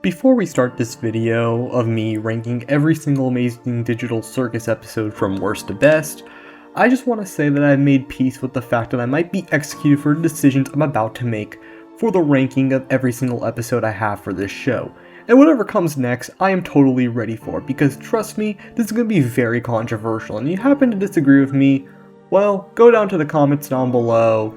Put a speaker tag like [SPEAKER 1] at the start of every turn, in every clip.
[SPEAKER 1] Before we start this video of me ranking every single Amazing Digital Circus episode from worst to best, I just want to say that I've made peace with the fact that I might be executed for the decisions I'm about to make for the ranking of every single episode I have for this show. And whatever comes next, I am totally ready for, because trust me, this is going to be very controversial, and if you happen to disagree with me, well, go down to the comments down below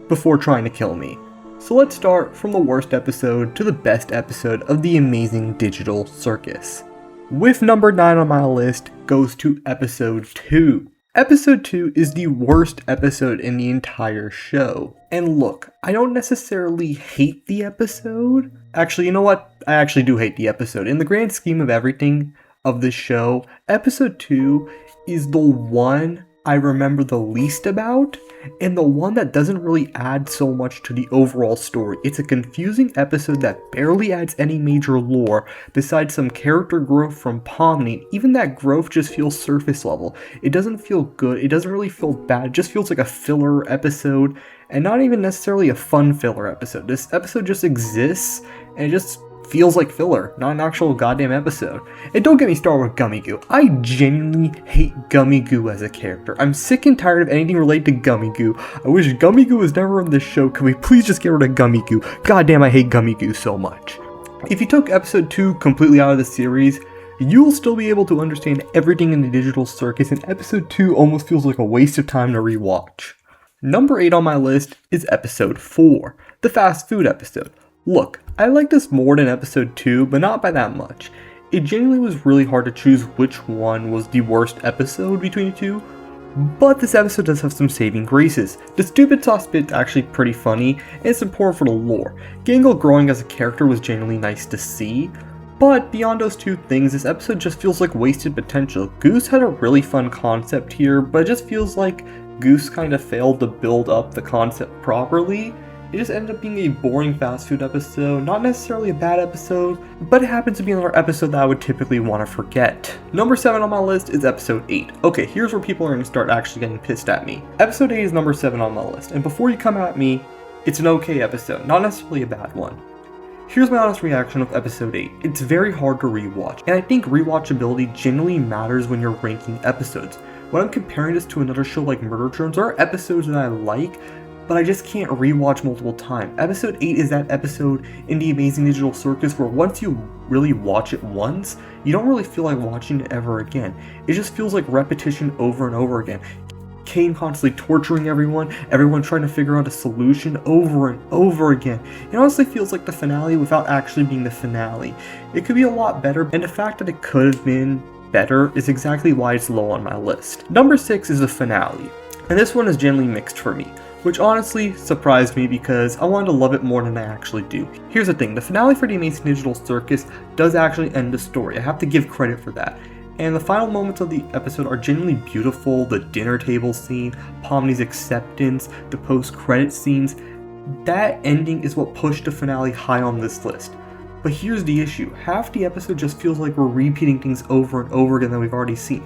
[SPEAKER 1] before trying to kill me. So let's start from the worst episode to the best episode of the Amazing Digital Circus. With number 9 on my list goes to episode 2. Episode 2 is the worst episode in the entire show. And look, I don't necessarily hate the episode. Actually, you know what? I actually do hate the episode. In the grand scheme of everything of this show, episode 2 is the one I remember the least about, and the one that doesn't really add so much to the overall story. It's a confusing episode that barely adds any major lore besides some character growth from Pomni. Even that growth just feels surface level. It doesn't feel good, it doesn't really feel bad, it just feels like a filler episode, and not even necessarily a fun filler episode. This episode just exists, and it just feels like filler, not an actual goddamn episode. And don't get me started with Gummy Goo. I genuinely hate Gummy Goo as a character. I'm sick and tired of anything related to Gummy Goo. I wish Gummy Goo was never on this show. Can we please just get rid of Gummy Goo? Goddamn, I hate Gummy Goo so much. If you took episode 2 completely out of the series, you'll still be able to understand everything in the Digital Circus, and episode 2 almost feels like a waste of time to rewatch. Number 8 on my list is episode 4, the fast food episode. Look, I like this more than episode 2, but not by that much. It genuinely was really hard to choose which one was the worst episode between the two, but this episode does have some saving graces. The stupid sauce bit's actually pretty funny, and it's important for the lore. Gangle growing as a character was genuinely nice to see, but beyond those two things, this episode just feels like wasted potential. Goose had a really fun concept here, but it just feels like Goose kind of failed to build up the concept properly. It just ended up being a boring fast food episode, not necessarily a bad episode, but it happens to be another episode that I would typically want to forget. Number 7 on my list is episode 8. Okay, here's where people are going to start actually getting pissed at me. Episode 8 is number 7 on my list, and before you come at me, it's an okay episode, not necessarily a bad one. Here's my honest reaction of episode 8. It's very hard to rewatch, and I think rewatchability generally matters when you're ranking episodes. When I'm comparing this to another show like Murder Drones, there are episodes that I like, but I just can't rewatch multiple times. Episode 8 is that episode in the Amazing Digital Circus where once you really watch it once, you don't really feel like watching it ever again. It just feels like repetition over and over again. Kane constantly torturing everyone trying to figure out a solution over and over again. It honestly feels like the finale without actually being the finale. It could be a lot better, and the fact that it could have been better is exactly why it's low on my list. Number 6 is the finale, and this one is generally mixed for me, which honestly surprised me because I wanted to love it more than I actually do. Here's the thing, the finale for the Amazing Digital Circus does actually end the story. I have to give credit for that. And the final moments of the episode are genuinely beautiful. The dinner table scene, Pomni's acceptance, the post-credit scenes. That ending is what pushed the finale high on this list. But here's the issue, half the episode just feels like we're repeating things over and over again that we've already seen.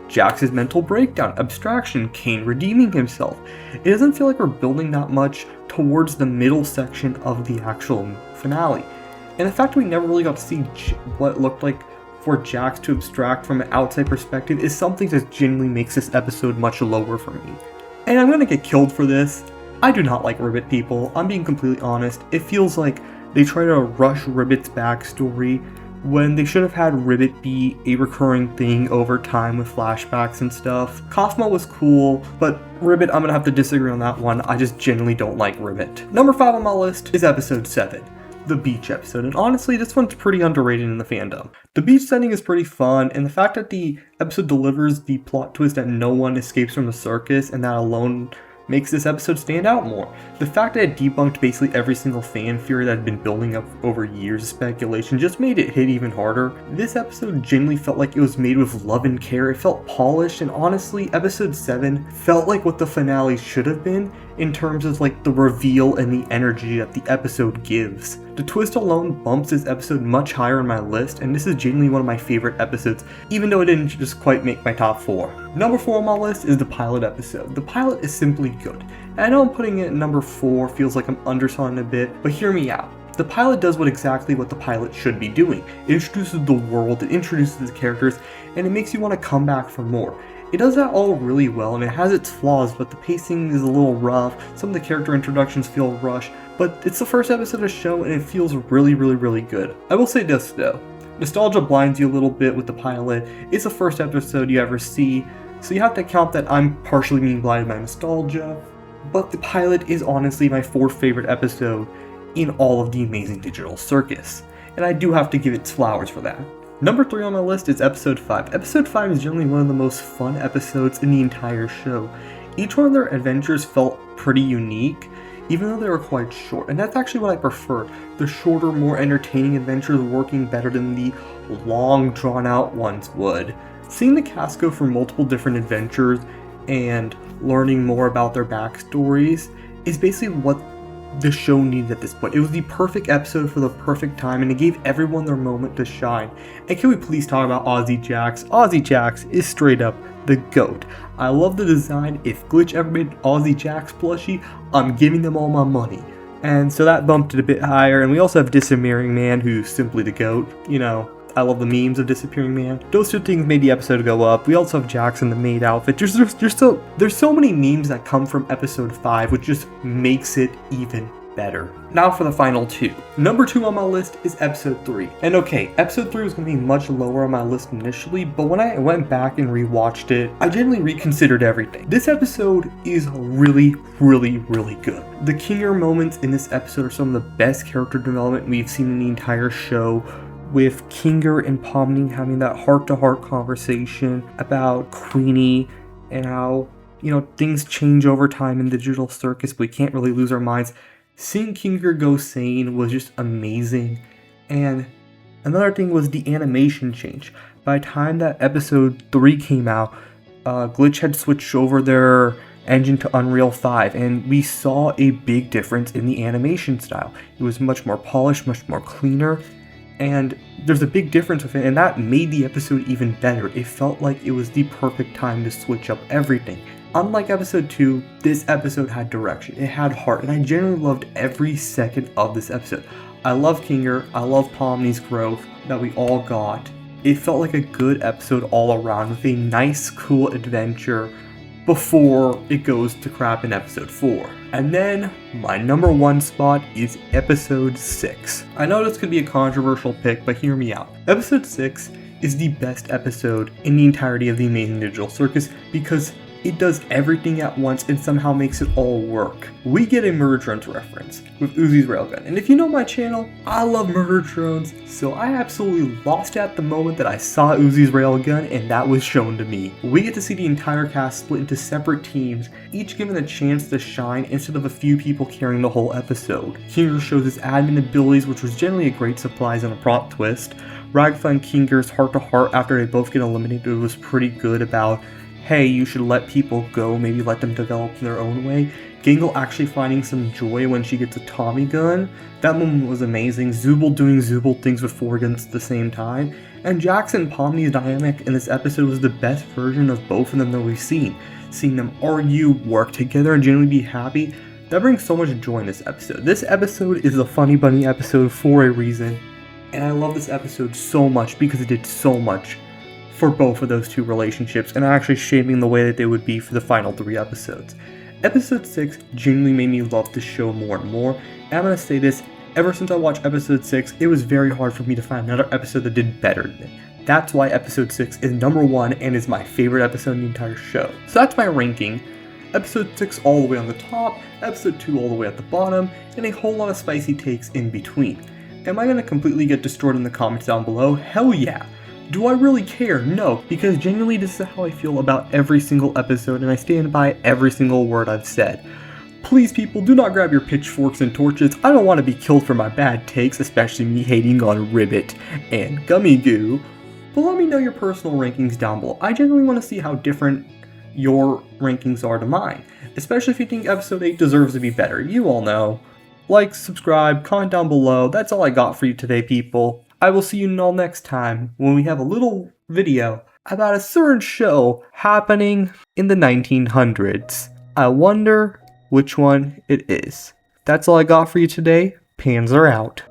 [SPEAKER 1] Jax's mental breakdown, abstraction, Kane redeeming himself. It doesn't feel like we're building that much towards the middle section of the actual finale. And the fact that we never really got to see what it looked like for Jax to abstract from an outside perspective is something that genuinely makes this episode much lower for me. And I'm gonna get killed for this. I do not like Ribbit people, I'm being completely honest. It feels like they try to rush Ribbit's backstory when they should have had Ribbit be a recurring thing over time with flashbacks and stuff. Kaufmo was cool, but Ribbit, I'm gonna have to disagree on that one. I just genuinely don't like Ribbit. Number 5 on my list is episode 7, the beach episode, and honestly, this one's pretty underrated in the fandom. The beach setting is pretty fun, and the fact that the episode delivers the plot twist that no one escapes from the circus, and that alone makes this episode stand out more. The fact that it debunked basically every single fan theory that had been building up over years of speculation just made it hit even harder. This episode genuinely felt like it was made with love and care. It felt polished, and honestly, episode 7 felt like what the finale should have been in terms of like the reveal and the energy that the episode gives. The twist alone bumps this episode much higher on my list, and this is genuinely one of my favorite episodes, even though it didn't just quite make my top 4. Number 4 on my list is the pilot episode. The pilot is simply good. And I know I'm putting it at number 4, feels like I'm underselling a bit, but hear me out. The pilot does exactly what the pilot should be doing. It introduces the world, it introduces the characters, and it makes you want to come back for more. It does that all really well, and it has its flaws, but the pacing is a little rough, some of the character introductions feel rushed, but it's the first episode of the show and it feels really good. I will say this though, nostalgia blinds you a little bit with the pilot. It's the first episode you ever see, so you have to count that I'm partially being blinded by nostalgia, but the pilot is honestly my 4th favorite episode in all of the Amazing Digital Circus, and I do have to give its flowers for that. Number 3 on my list is episode 5. Episode 5 is generally one of the most fun episodes in the entire show. Each one of their adventures felt pretty unique, even though they were quite short, and that's actually what I prefer. The shorter, more entertaining adventures working better than the long, drawn-out ones would. Seeing the cast go through multiple different adventures and learning more about their backstories is basically what the show needed at this point. It was the perfect episode for the perfect time, and it gave everyone their moment to shine. And can we please talk about Aussie Jax? Aussie Jax is straight up the GOAT. I love the design. If Glitch ever made Aussie Jax plushie, I'm giving them all my money. And so that bumped it a bit higher, and we also have Disappearing Man, who's simply the GOAT. You know, I love the memes of Disappearing Man. Those 2 things made the episode go up. We also have Jax in the maid outfit. There's so many memes that come from episode 5, which just makes it even better. Now for the final 2. Number 2 on my list is episode 3. And okay, episode 3 was going to be much lower on my list initially, but when I went back and rewatched it, I generally reconsidered everything. This episode is really good. The Kinger moments in this episode are some of the best character development we've seen in the entire show, with Kinger and Pomni having that heart-to-heart conversation about Queenie and how, you know, things change over time in Digital Circus, but we can't really lose our minds. Seeing Kinger go sane was just amazing. And another thing was the animation change. By the time that episode 3 came out, Glitch had switched over their engine to Unreal 5, and we saw a big difference in the animation style. It was much more polished, much more cleaner, and there's a big difference with it, and that made the episode even better. It felt like it was the perfect time to switch up everything. Unlike episode 2, this episode had direction, it had heart, and I genuinely loved every second of this episode. I love Kinger, I love Pomni's growth that we all got. It felt like a good episode all around with a nice, cool adventure before it goes to crap in episode 4. And then, my number 1 spot is episode 6. I know this could be a controversial pick, but hear me out. Episode 6 is the best episode in the entirety of the Amazing Digital Circus because it does everything at once and somehow makes it all work. We get a murder drones reference with Uzi's railgun, and if you know my channel, I love murder drones, so I absolutely lost it at the moment that I saw Uzi's railgun and that was shown to me. We get to see the entire cast split into separate teams, each given a chance to shine instead of a few people carrying the whole episode. Kinger shows his admin abilities, which was generally a great surprise and a plot twist. Ragfly and Kinger's heart-to-heart after they both get eliminated was pretty good about, hey, you should let people go, maybe let them develop in their own way. Gangle actually finding some joy when she gets a Tommy gun. That moment was amazing. Zooble doing Zooble things with 4 guns at the same time. And Jax and Pomni's dynamic in this episode was the best version of both of them that we've seen. Seeing them argue, work together, and genuinely be happy, that brings so much joy in this episode. This episode is a Funny Bunny episode for a reason. And I love this episode so much because it did so much for both of those 2 relationships, and actually shaping the way that they would be for the final 3 episodes. Episode 6 genuinely made me love the show more and more, and I'm gonna say this, ever since I watched episode 6, it was very hard for me to find another episode that did better than it. That's why episode 6 is number 1 and is my favorite episode in the entire show. So that's my ranking. Episode 6 all the way on the top, episode 2 all the way at the bottom, and a whole lot of spicy takes in between. Am I gonna completely get destroyed in the comments down below? Hell yeah! Do I really care? No, because genuinely this is how I feel about every single episode, and I stand by every single word I've said. Please people, do not grab your pitchforks and torches. I don't want to be killed for my bad takes, especially me hating on Ribbit and Gummy Goo. But let me know your personal rankings down below. I genuinely want to see how different your rankings are to mine, especially if you think episode 8 deserves to be better. You all know. Like, subscribe, comment down below. That's all I got for you today, people. I will see you all next time when we have a little video about a certain show happening in the 1900s. I wonder which one it is. That's all I got for you today. Panzer out.